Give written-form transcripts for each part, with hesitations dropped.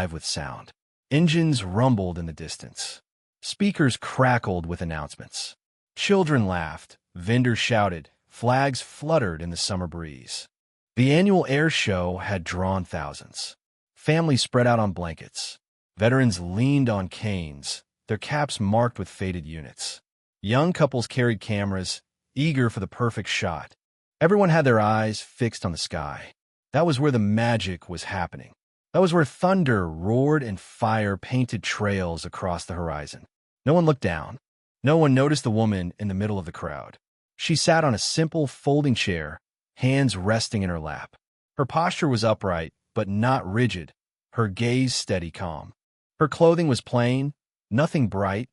alive with sound. Engines rumbled in the distance. Speakers crackled with announcements. Children laughed, vendors shouted, flags fluttered in the summer breeze. The annual air show had drawn thousands. Families spread out on blankets. Veterans leaned on canes, their caps marked with faded units. Young couples carried cameras, eager for the perfect shot. Everyone had their eyes fixed on the sky. That was where the magic was happening. That was where thunder roared and fire painted trails across the horizon. No one looked down. No one noticed the woman in the middle of the crowd. She sat on a simple folding chair, hands resting in her lap. Her posture was upright, but not rigid, her gaze steady, calm. Her clothing was plain, nothing bright,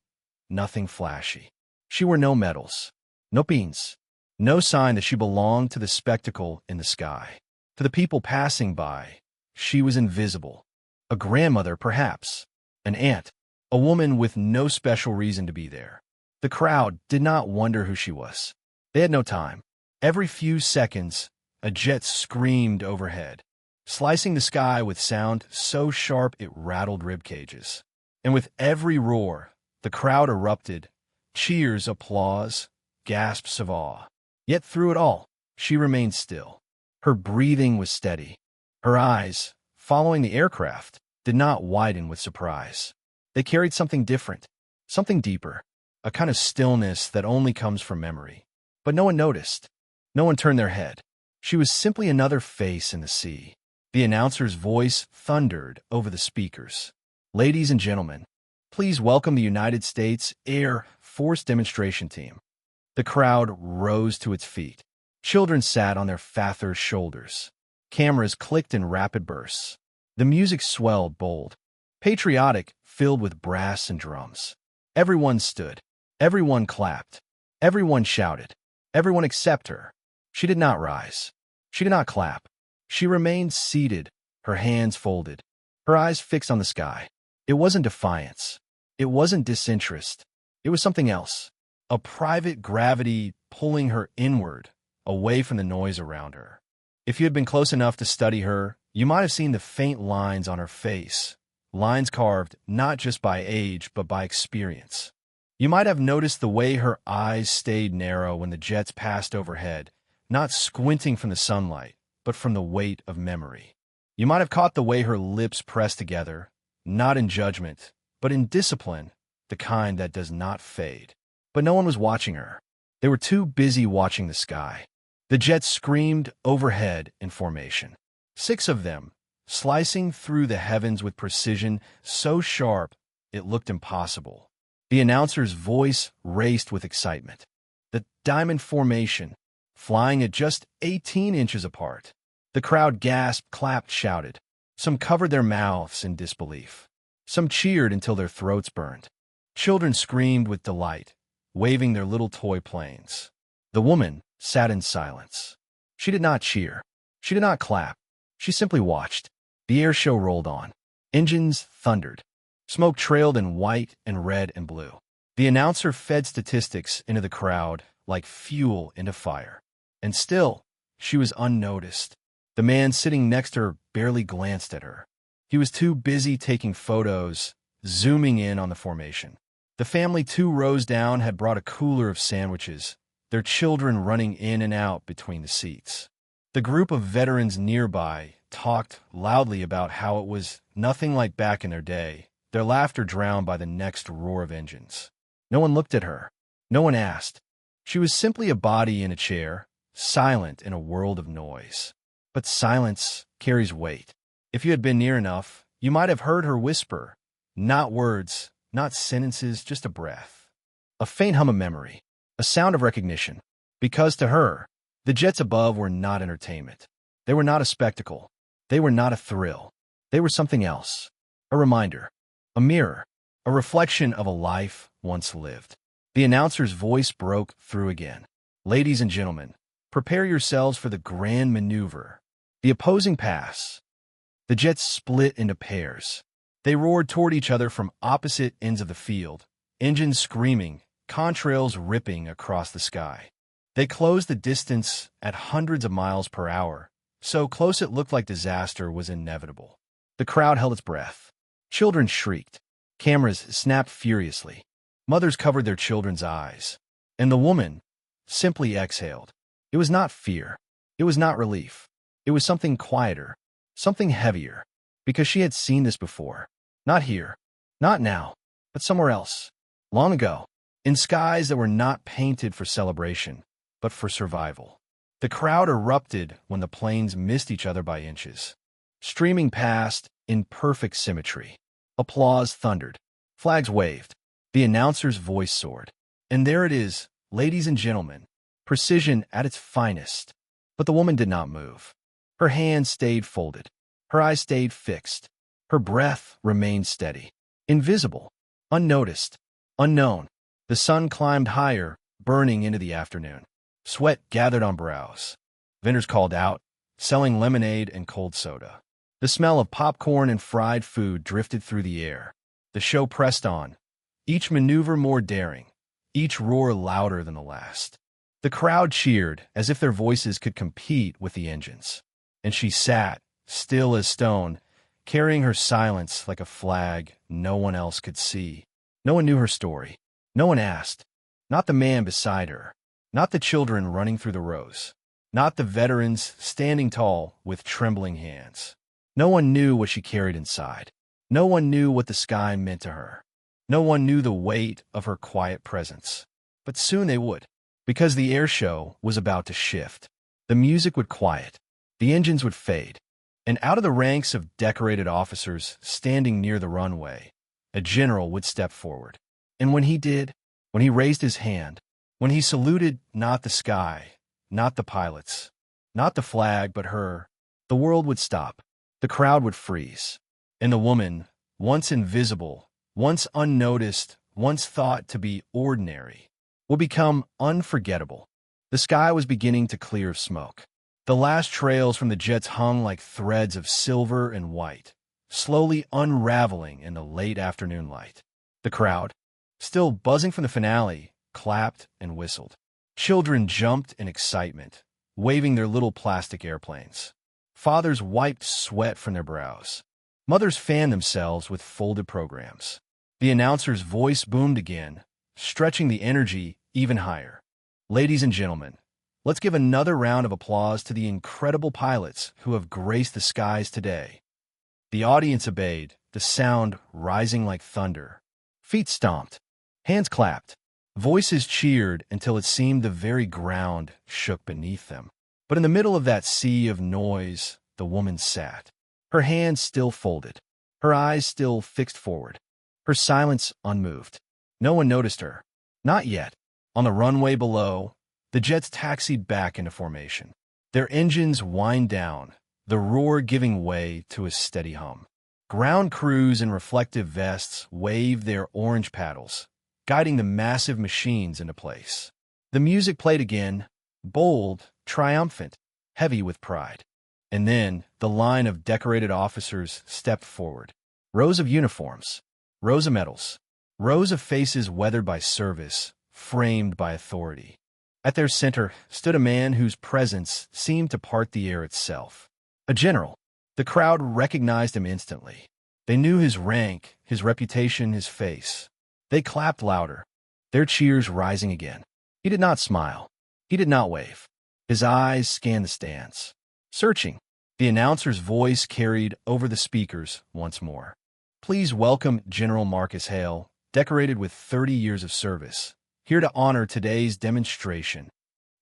nothing flashy. She wore no medals, no beans, no sign that she belonged to the spectacle in the sky. To the people passing by, she was invisible. A grandmother, perhaps, an aunt, a woman with no special reason to be there. The crowd did not wonder who she was. They had no time. Every few seconds, a jet screamed overhead, slicing the sky with sound so sharp it rattled rib cages. And with every roar, the crowd erupted, cheers, applause, gasps of awe. Yet through it all, she remained still. Her breathing was steady. Her eyes, following the aircraft, did not widen with surprise. They carried something different, something deeper, a kind of stillness that only comes from memory. But no one noticed. No one turned their head. She was simply another face in the sea. The announcer's voice thundered over the speakers. Ladies and gentlemen, please welcome the United States Air Force demonstration team. The crowd rose to its feet. Children sat on their fathers' shoulders. Cameras clicked in rapid bursts. The music swelled bold, patriotic, filled with brass and drums. Everyone stood. Everyone clapped. Everyone shouted. Everyone except her. She did not rise. She did not clap. She remained seated, her hands folded, her eyes fixed on the sky. It wasn't defiance. It wasn't disinterest. It was something else. A private gravity pulling her inward, away from the noise around her. If you had been close enough to study her, you might have seen the faint lines on her face, lines carved not just by age but by experience. You might have noticed the way her eyes stayed narrow when the jets passed overhead, not squinting from the sunlight, but from the weight of memory. You might have caught the way her lips pressed together, not in judgment, but in discipline, the kind that does not fade. But no one was watching her. They were too busy watching the sky. The jets screamed overhead in formation. 6 of them, slicing through the heavens with precision so sharp it looked impossible. The announcer's voice raced with excitement. The diamond formation, flying at just 18 inches apart. The crowd gasped, clapped, shouted. Some covered their mouths in disbelief. Some cheered until their throats burned. Children screamed with delight, waving their little toy planes. The woman sat in silence. She did not cheer. She did not clap. She simply watched. The air show rolled on. Engines thundered. Smoke trailed in white and red and blue. The announcer fed statistics into the crowd like fuel into fire. And still, she was unnoticed. The man sitting next to her barely glanced at her. He was too busy taking photos, zooming in on the formation. The family 2 rows down had brought a cooler of sandwiches, their children running in and out between the seats. The group of veterans nearby talked loudly about how it was nothing like back in their day, their laughter drowned by the next roar of engines. No one looked at her. No one asked. She was simply a body in a chair, silent in a world of noise. But silence carries weight. If you had been near enough, you might have heard her whisper, not words, not sentences, just a breath. A faint hum of memory, a sound of recognition. Because to her, the jets above were not entertainment. They were not a spectacle. They were not a thrill. They were something else. A reminder, a mirror, a reflection of a life once lived. The announcer's voice broke through again. Ladies and gentlemen, prepare yourselves for the grand maneuver. The opposing pass. The jets split into pairs. They roared toward each other from opposite ends of the field, engines screaming, contrails ripping across the sky. They closed the distance at hundreds of miles per hour, so close it looked like disaster was inevitable. The crowd held its breath. Children shrieked. Cameras snapped furiously. Mothers covered their children's eyes. And the woman simply exhaled. It was not fear. It was not relief. It was something quieter, something heavier, because she had seen this before. Not here, not now, but somewhere else. Long ago, in skies that were not painted for celebration, but for survival. The crowd erupted when the planes missed each other by inches. Streaming past in perfect symmetry. Applause thundered. Flags waved. The announcer's voice soared. And there it is, ladies and gentlemen. Precision at its finest. But the woman did not move. Her hands stayed folded. Her eyes stayed fixed. Her breath remained steady. Invisible. Unnoticed. Unknown. The sun climbed higher, burning into the afternoon. Sweat gathered on brows. Vendors called out, selling lemonade and cold soda. The smell of popcorn and fried food drifted through the air. The show pressed on, each maneuver more daring, each roar louder than the last. The crowd cheered as if their voices could compete with the engines. And she sat, still as stone, carrying her silence like a flag no one else could see. No one knew her story. No one asked. Not the man beside her. Not the children running through the rows. Not the veterans standing tall with trembling hands. No one knew what she carried inside. No one knew what the sky meant to her. No one knew the weight of her quiet presence. But soon they would, because the air show was about to shift. The music would quiet. The engines would fade. And out of the ranks of decorated officers standing near the runway, a general would step forward. And when he did, when he raised his hand, when he saluted not the sky, not the pilots, not the flag, but her, the world would stop. The crowd would freeze. And the woman, once invisible, once unnoticed, once thought to be ordinary, would become unforgettable. The sky was beginning to clear of smoke. The last trails from the jets hung like threads of silver and white, slowly unraveling in the late afternoon light. The crowd, still buzzing from the finale, clapped and whistled. Children jumped in excitement, waving their little plastic airplanes. Fathers wiped sweat from their brows. Mothers fanned themselves with folded programs. The announcer's voice boomed again, stretching the energy even higher. Ladies and gentlemen, let's give another round of applause to the incredible pilots who have graced the skies today. The audience obeyed, the sound rising like thunder. Feet stomped. Hands clapped. Voices cheered until it seemed the very ground shook beneath them. But in the middle of that sea of noise, the woman sat. Her hands still folded. Her eyes still fixed forward. Her silence unmoved. No one noticed her. Not yet. On the runway below, the jets taxied back into formation. Their engines whined down, the roar giving way to a steady hum. Ground crews in reflective vests waved their orange paddles, guiding the massive machines into place. The music played again, bold, triumphant, heavy with pride. And then the line of decorated officers stepped forward. Rows of uniforms, rows of medals, rows of faces weathered by service, framed by authority. At their center stood a man whose presence seemed to part the air itself. A general. The crowd recognized him instantly. They knew his rank, his reputation, his face. They clapped louder, their cheers rising again. He did not smile. He did not wave. His eyes scanned the stands. Searching, the announcer's voice carried over the speakers once more. Please welcome General Marcus Hale, decorated with 30 years of service, here to honor today's demonstration.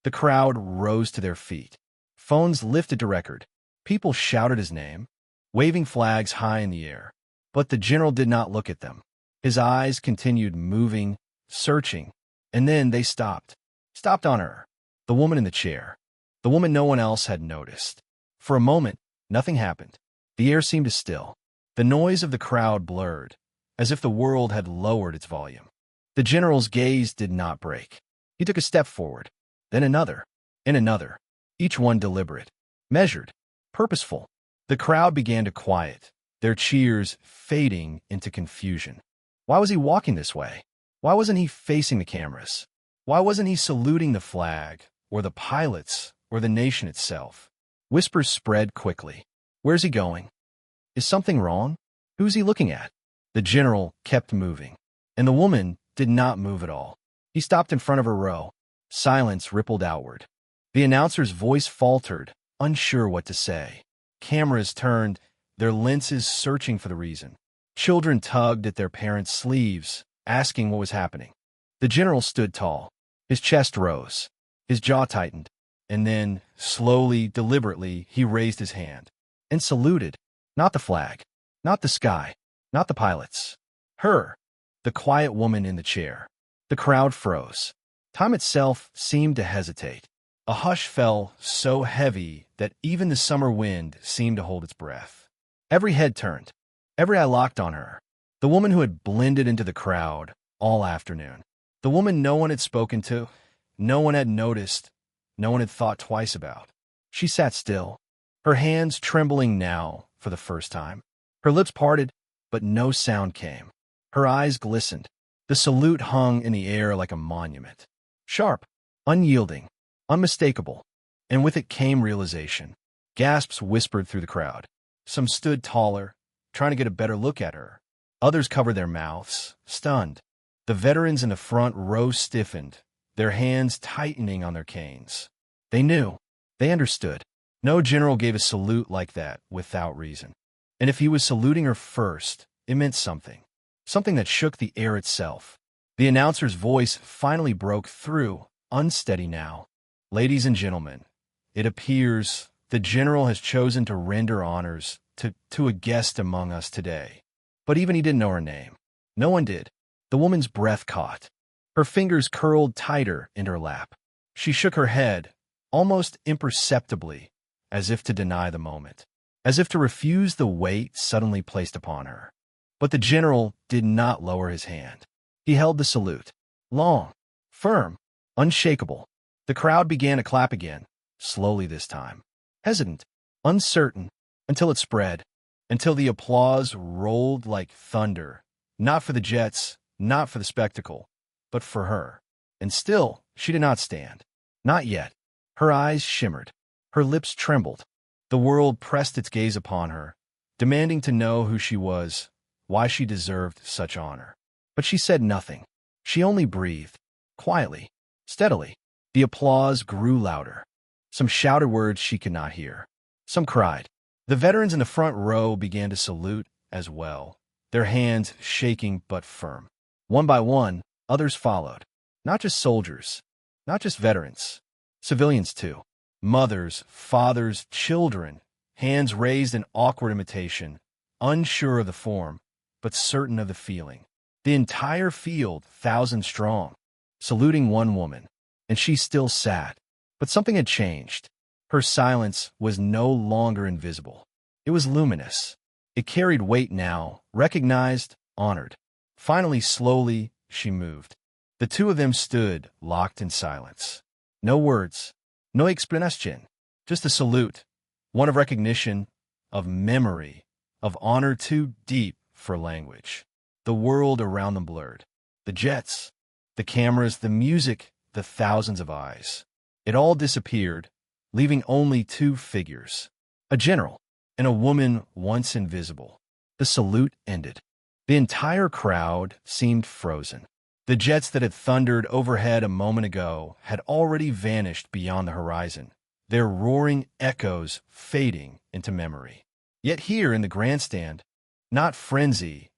The crowd rose to their feet. Phones lifted to record. People shouted his name, waving flags high in the air. But the general did not look at them. His eyes continued moving, searching, and then they stopped. Stopped on her, the woman in the chair, the woman no one else had noticed. For a moment, nothing happened. The air seemed to still. The noise of the crowd blurred, as if the world had lowered its volume. The general's gaze did not break. He took a step forward, then another, and another, each one deliberate, measured, purposeful. The crowd began to quiet, their cheers fading into confusion. Why was he walking this way? Why wasn't he facing the cameras? Why wasn't he saluting the flag, or the pilots, or the nation itself? Whispers spread quickly. Where's he going? Is something wrong? Who's he looking at? The general kept moving, and the woman did not move at all. He stopped in front of her row. Silence rippled outward. The announcer's voice faltered, unsure what to say. Cameras turned, their lenses searching for the reason. Children tugged at their parents' sleeves, asking what was happening. The general stood tall. His chest rose. His jaw tightened. And then, slowly, deliberately, he raised his hand and saluted. Not the flag, not the sky, not the pilots. Her, the quiet woman in the chair. The crowd froze. Time itself seemed to hesitate. A hush fell so heavy that even the summer wind seemed to hold its breath. Every head turned. Every eye locked on her. The woman who had blended into the crowd all afternoon. The woman no one had spoken to, no one had noticed, no one had thought twice about. She sat still, her hands trembling now for the first time. Her lips parted, but no sound came. Her eyes glistened. The salute hung in the air like a monument. Sharp, unyielding, unmistakable. And with it came realization. Gasps whispered through the crowd. Some stood taller, trying to get a better look at her. Others covered their mouths, stunned. The veterans in the front row stiffened, their hands tightening on their canes. They knew. They understood. No general gave a salute like that without reason. And if he was saluting her first, it meant something. Something that shook the air itself. The announcer's voice finally broke through, unsteady now. Ladies and gentlemen, it appears the general has chosen to render honors to a guest among us today. But even he didn't know her name. No one did. The woman's breath caught. Her fingers curled tighter in her lap. She shook her head, almost imperceptibly, as if to deny the moment, as if to refuse the weight suddenly placed upon her. But the general did not lower his hand. He held the salute, long, firm, unshakable. The crowd began to clap again, slowly this time, hesitant, uncertain, until it spread, until the applause rolled like thunder, not for the jets, not for the spectacle, but for her. And still, she did not stand. Not yet. Her eyes shimmered. Her lips trembled. The world pressed its gaze upon her, demanding to know who she was, why she deserved such honor. But she said nothing. She only breathed, quietly, steadily. The applause grew louder. Some shouted words she could not hear. Some cried. The veterans in the front row began to salute as well, their hands shaking but firm. One by one, others followed. Not just soldiers, not just veterans, civilians too. Mothers, fathers, children, hands raised in awkward imitation, unsure of the form, but certain of the feeling. The entire field, 1,000 strong, saluting one woman, and she still sat. But something had changed. Her silence was no longer invisible. It was luminous. It carried weight now, recognized, honored. Finally, slowly, she moved. The two of them stood, locked in silence. No words, no explanation, just a salute, one of recognition, of memory, of honor too deep for language. The world around them blurred. The jets, the cameras, the music, the thousands of eyes. It all disappeared, leaving only two figures, a general and a woman once invisible. The salute ended. The entire crowd seemed frozen. The jets that had thundered overhead a moment ago had already vanished beyond the horizon, their roaring echoes fading into memory. Yet here in the grandstand, not frenzy,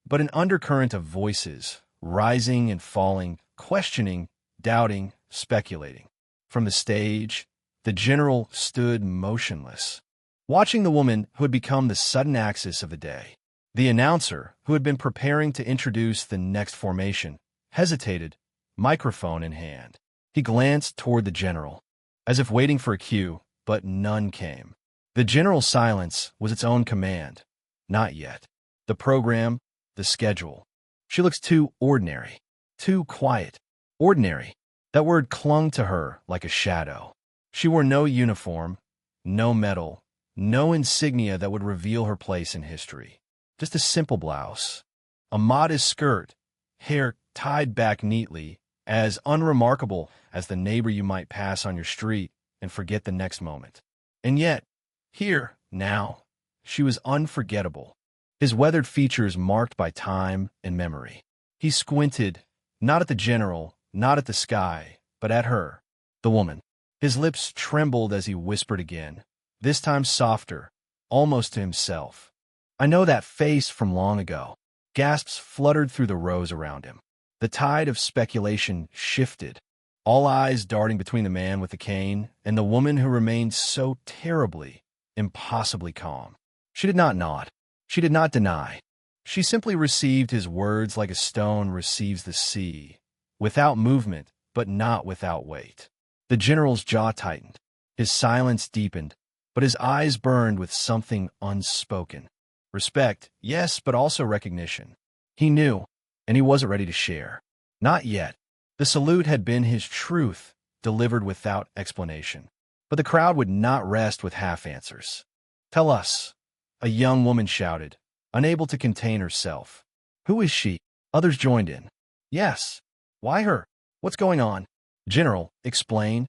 but an undercurrent of voices, rising and falling, questioning, doubting, speculating. From the stage, the general stood motionless, watching the woman who had become the sudden axis of the day. The announcer, who had been preparing to introduce the next formation, hesitated, microphone in hand. He glanced toward the general, as if waiting for a cue, but none came. The general's silence was its own command. Not yet. The program, the schedule. She looks too ordinary, too quiet. Ordinary. That word clung to her like a shadow. She wore no uniform, no medal, no insignia that would reveal her place in history. Just a simple blouse, a modest skirt, hair tied back neatly, as unremarkable as the neighbor you might pass on your street and forget the next moment. And yet, here, now, she was unforgettable. his weathered features marked by time and memory. He squinted, not at the general, not at the sky, but at her, the woman. His lips trembled as he whispered again, this time softer, almost to himself. "I know that face from long ago." Gasps fluttered through the rows around him. The tide of speculation shifted, all eyes darting between the man with the cane and the woman who remained so terribly, impossibly calm. She did not nod. She did not deny. She simply received his words like a stone receives the sea, without movement, but not without weight. The general's jaw tightened. His silence deepened, but his eyes burned with something unspoken. Respect, yes, but also recognition. He knew, and he wasn't ready to share. Not yet. The salute had been his truth, delivered without explanation. But the crowd would not rest with half answers. "Tell us," a young woman shouted, unable to contain herself. "Who is she?" Others joined in. "Yes. Why her? What's going on?" "General, explain."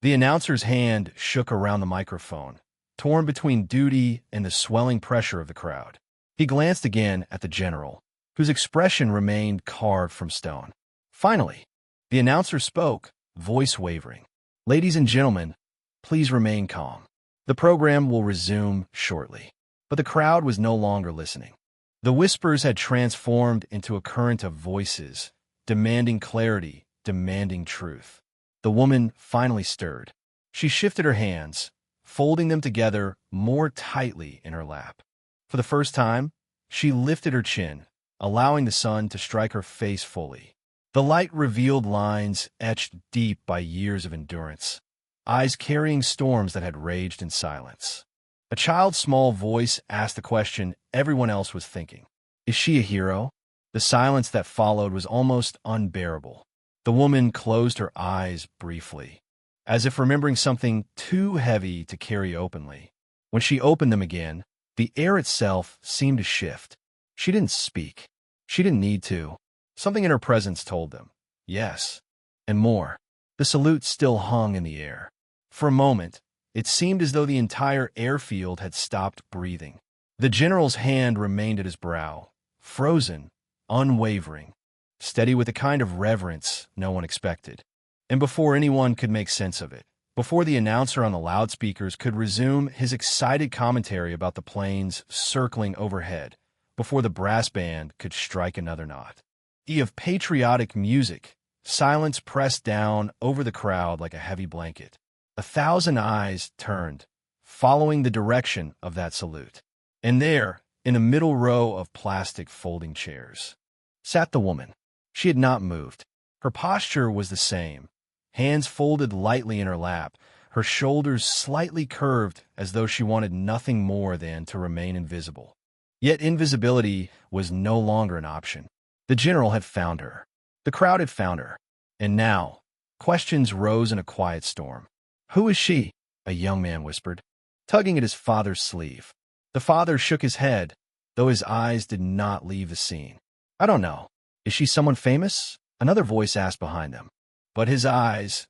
The announcer's hand shook around the microphone, torn between duty and the swelling pressure of the crowd. He glanced again at the general, whose expression remained carved from stone. Finally, the announcer spoke, voice wavering. "Ladies and gentlemen, please remain calm. The program will resume shortly." But the crowd was no longer listening. The whispers had transformed into a current of voices, demanding clarity, demanding truth. The woman finally stirred. She shifted her hands, folding them together more tightly in her lap. For the first time, she lifted her chin, allowing the sun to strike her face fully. The light revealed lines etched deep by years of endurance, eyes carrying storms that had raged in silence. A child's small voice asked the question everyone else was thinking. Is she a hero? The silence that followed was almost unbearable. The woman closed her eyes briefly, as if remembering something too heavy to carry openly. When she opened them again, the air itself seemed to shift. She didn't speak. She didn't need to. Something in her presence told them, yes, and more. The salute still hung in the air. For a moment, it seemed as though the entire airfield had stopped breathing. The general's hand remained at his brow, frozen, unwavering, steady with a kind of reverence no one expected. And before anyone could make sense of it, before the announcer on the loudspeakers could resume his excited commentary about the planes circling overhead, before the brass band could strike another knot of patriotic music, silence pressed down over the crowd like a heavy blanket. 1,000 eyes turned, following the direction of that salute. And there, in a middle row of plastic folding chairs, sat the woman. She had not moved. Her posture was the same, hands folded lightly in her lap, her shoulders slightly curved as though she wanted nothing more than to remain invisible. Yet invisibility was no longer an option. The general had found her. The crowd had found her. And now, questions rose in a quiet storm. Who is she? A young man whispered, tugging at his father's sleeve. The father shook his head, though his eyes did not leave the scene. I don't know. Is she someone famous? Another voice asked behind them. But his eyes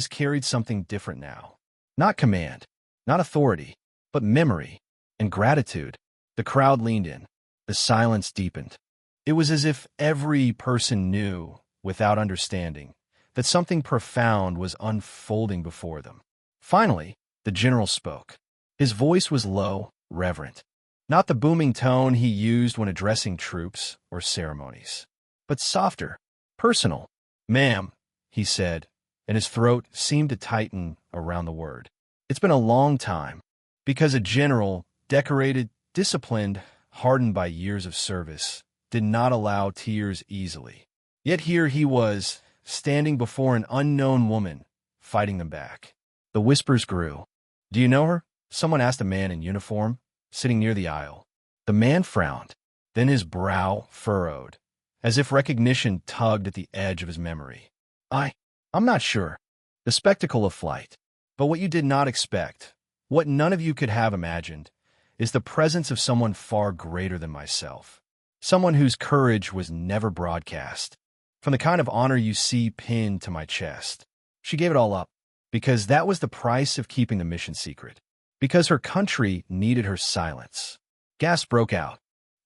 carried something different now. Not command, not authority, but memory and gratitude. The crowd leaned in. The silence deepened. It was as if every person knew, without understanding, that something profound was unfolding before them. Finally, the general spoke. His voice was low, reverent. Not the booming tone he used when addressing troops or ceremonies, but softer, personal. Ma'am, he said, and his throat seemed to tighten around the word. It's been a long time, because a general, decorated, disciplined, hardened by years of service, did not allow tears easily. Yet here he was, standing before an unknown woman, fighting them back. The whispers grew. Do you know her? Someone asked a man in uniform, sitting near the aisle. The man frowned, then his brow furrowed, as if recognition tugged at the edge of his memory. I'm not sure. The spectacle of flight. But what you did not expect, what none of you could have imagined, is the presence of someone far greater than myself. Someone whose courage was never broadcast. From the kind of honor you see pinned to my chest. She gave it all up, because that was the price of keeping the mission secret. Because her country needed her silence. Gasps broke out.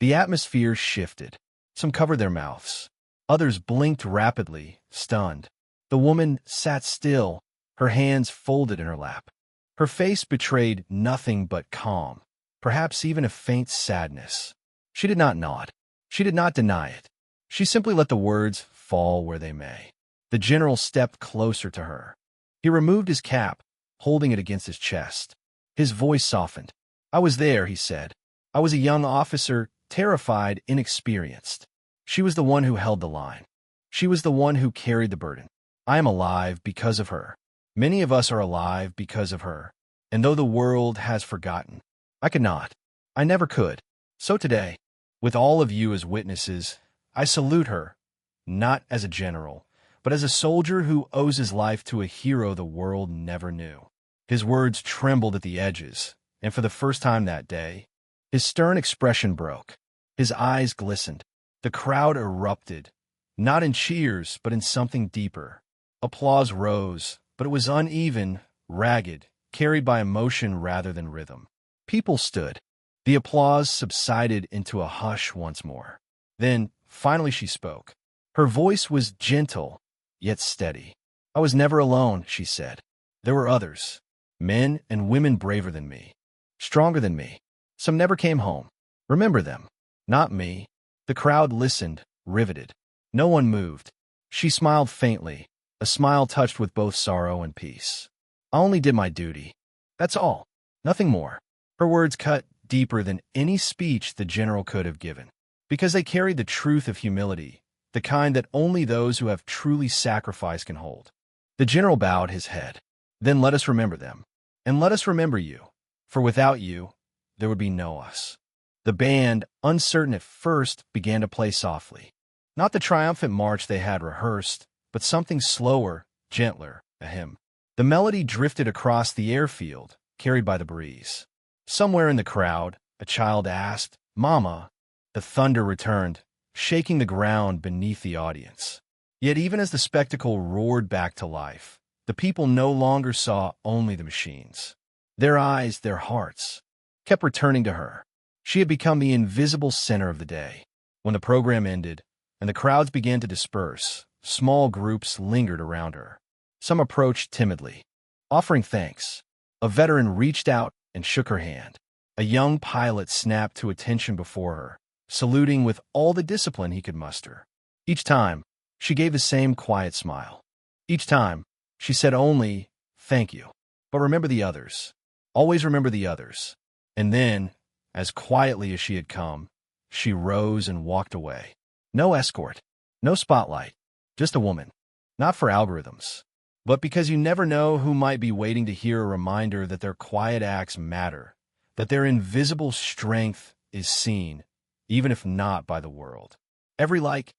The atmosphere shifted. Some covered their mouths. Others blinked rapidly, stunned. The woman sat still, her hands folded in her lap. Her face betrayed nothing but calm, perhaps even a faint sadness. She did not nod. She did not deny it. She simply let the words fall where they may. The general stepped closer to her. He removed his cap, holding it against his chest. His voice softened. "I was there," he said. "I was a young officer, terrified, inexperienced. She was the one who held the line. She was the one who carried the burden. I am alive because of her. Many of us are alive because of her. And though the world has forgotten, I could not. I never could. So today, with all of you as witnesses, I salute her, not as a general, but as a soldier who owes his life to a hero the world never knew." His words trembled at the edges, and for the first time that day, his stern expression broke. His eyes glistened. The crowd erupted, not in cheers, but in something deeper. Applause rose, but it was uneven, ragged, carried by emotion rather than rhythm. People stood. The applause subsided into a hush once more. Then, finally she spoke. Her voice was gentle, yet steady. "I was never alone," she said. "There were others, men and women braver than me, stronger than me. Some never came home. Remember them, not me." The crowd listened, riveted. No one moved. She smiled faintly, a smile touched with both sorrow and peace. "I only did my duty. That's all. Nothing more." Her words cut deeper than any speech the general could have given, because they carried the truth of humility, the kind that only those who have truly sacrificed can hold. The general bowed his head. "Then let us remember them. And let us remember you. For without you, there would be no us." The band, uncertain at first, began to play softly. Not the triumphant march they had rehearsed, but something slower, gentler, a hymn. The melody drifted across the airfield, carried by the breeze. Somewhere in the crowd, a child asked, "Mama." The thunder returned, shaking the ground beneath the audience. Yet even as the spectacle roared back to life, the people no longer saw only the machines. Their eyes, their hearts, kept returning to her. She had become the invisible center of the day. When the program ended, and the crowds began to disperse, small groups lingered around her. Some approached timidly, offering thanks. A veteran reached out and shook her hand. A young pilot snapped to attention before her, saluting with all the discipline he could muster. Each time, she gave the same quiet smile. Each time, she said only, "Thank you. But remember the others. Always remember the others." And then, as quietly as she had come, she rose and walked away. No escort, no spotlight, just a woman. Not for algorithms, but because you never know who might be waiting to hear a reminder that their quiet acts matter, that their invisible strength is seen, even if not by the world. Every like,